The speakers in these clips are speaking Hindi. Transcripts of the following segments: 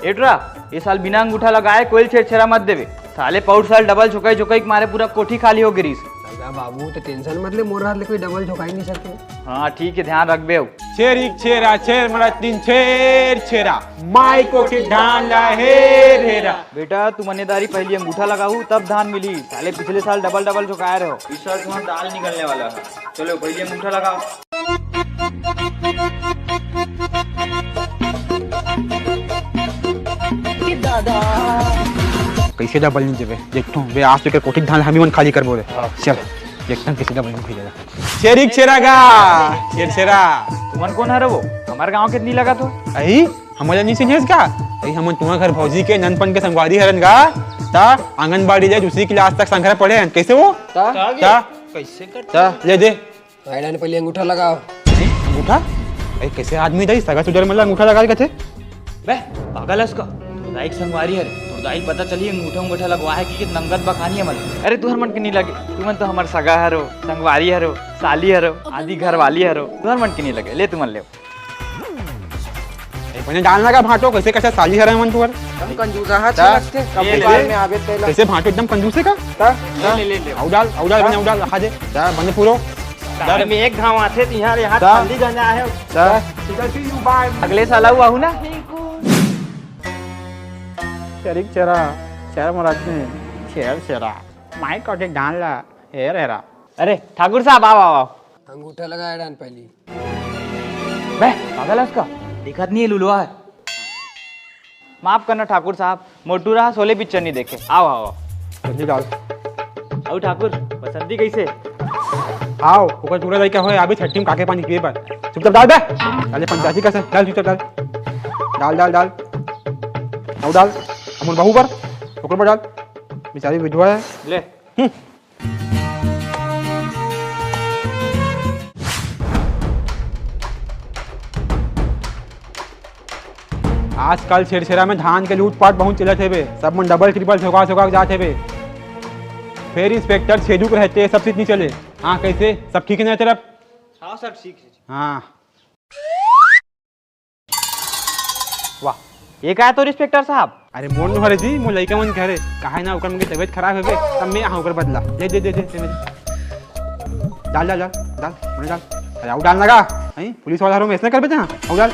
एटरा ये साल बिना अंगूठा लगाए कोई छेड़छेड़ा मत देवे, साले पौड़ साल डबल झोंकाई झोंकाई मारे पूरा कोठी खाली हो गिरी। बाबू तो टेंशन मत ले, मोर हाथ ले कोई डबल झोंकाई नहीं सकते। हाँ ठीक है, ध्यान रख बे। छेर एक छेरा छेर मरा तीन छेर छेरा माई कोठी धान ला हेर हेरा। बेटा तू मनेदारी पहले अंगूठा लगाऊ तब धान मिली, साले पिछले साल डबल डबल झोंकाए रहो, इस साल तुम्हारा दाल निकलने वाला है। चलो पहले अंगूठा लगाओ। कैसे डबल नहीं देवे देखता हूँ वे आज तो कोठी धान हम ही मन खाली कर बोले। चल देखता हूँ कैसे डबल नहीं भेजेगा। छेर एक छेरा गा छेर छेरा तुमन कौन है रे वो? हमारे गांव कितनी लगा तो अही हमारा नहीं सीनियर्स का अही हम तुम्हारे घर भौजी के ननपन के संगवारी हरन गा ता आंगनबाड़ी जाए दूसरी क्लास तक संघरा पढ़े हैं कैसे वो ता कैसे करता ले दे आइडा ने पहले अंगूठा लगाओ। अंगूठा अरे कैसे आदमी दाई सगा सुधर मतलब अंगूठा लगा के कैसे बे पागल है उसका दाई संगवारी है तो दाई पता चली अंगूठा अंगूठा लगवा है कि नंगत बखानी है मन। अरे तू हर मन के नहीं लगे, तुमन तो हमार सगा हरो, संगवारी हरो, साली हरो, आदि घर वाली हरो, तुहर मन के नहीं लगे। ले तुमन ले मैंने डालना का भाटो कैसे कैसे साली हरा मन तुअर हम कंजूसा हाथ लगते कब बार में आवे तेला कैसे भाटो एकदम कंजूसे का ले औडाल औडाल बने औडाल रखा दे जा बने पूरो दार में एक घाव आथे तो यहाँ खाली जाना है अगले साल आऊ ना। चरिक चरा चरा मराठी शेर शेरा माई कोठी डाल ला हेर हेरा। अरे ठाकुर साहब आओ आओ आओ। अंगूठा लगा आइडा ने पहले। बे पागल है उसका, दिखत नहीं है लुलवा है। माफ करना ठाकुर साहब, मोटू रहा सोले पिक्चर नहीं देखे। आओ आओ आओ जल्दी डाल आओ ठाकुर बसंती कैसे आओ ऊपर टूरा जाई क्या होए अभी छट्टी में काके पानी पिए पर चुपचाप डाल बे डाले पंचायती कैसे डाल चुपचाप डाल डाल डाल डाल आओ डाल अमन बहू पर ऊपर पर डाल बेचारी विधवा है ले। आजकल छेड़छेड़ा में धान के लूटपाट बहुत चलत है बे, सब मन डबल ट्रिपल झोंका झोंका जाते है बे। फिर इंस्पेक्टर छेदू के रहते हैं सब चीज नहीं चले। हाँ कैसे सब ठीक है ना तरफ? हाँ सब ठीक है। हाँ वाह ये क्या है तो इंस्पेक्टर साहब? अरे मोर नो हरे जी मो लइका मन कह रहे काहे ना ओकर में तबीयत खराब है बे तब मैं यहाँ ओकर बदला दे दे दे दे डाल डाल डाल डाल मैंने डाल अरे आओ डाल लगा नहीं पुलिस वाला में ऐसा कर बेटे। हाँ आओ डाल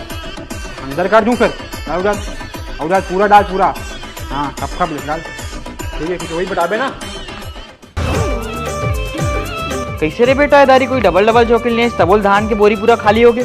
अंदर कर दूँ फिर डाल डाल आओ डाल पूरा डाल पूरा। हाँ कब कब डाल ठीक है वही बताबे ना। कैसे रे बेटा दारी कोई डबल डबल झोंकिल नहीं तबोल धान के बोरी पूरा खाली हो गए।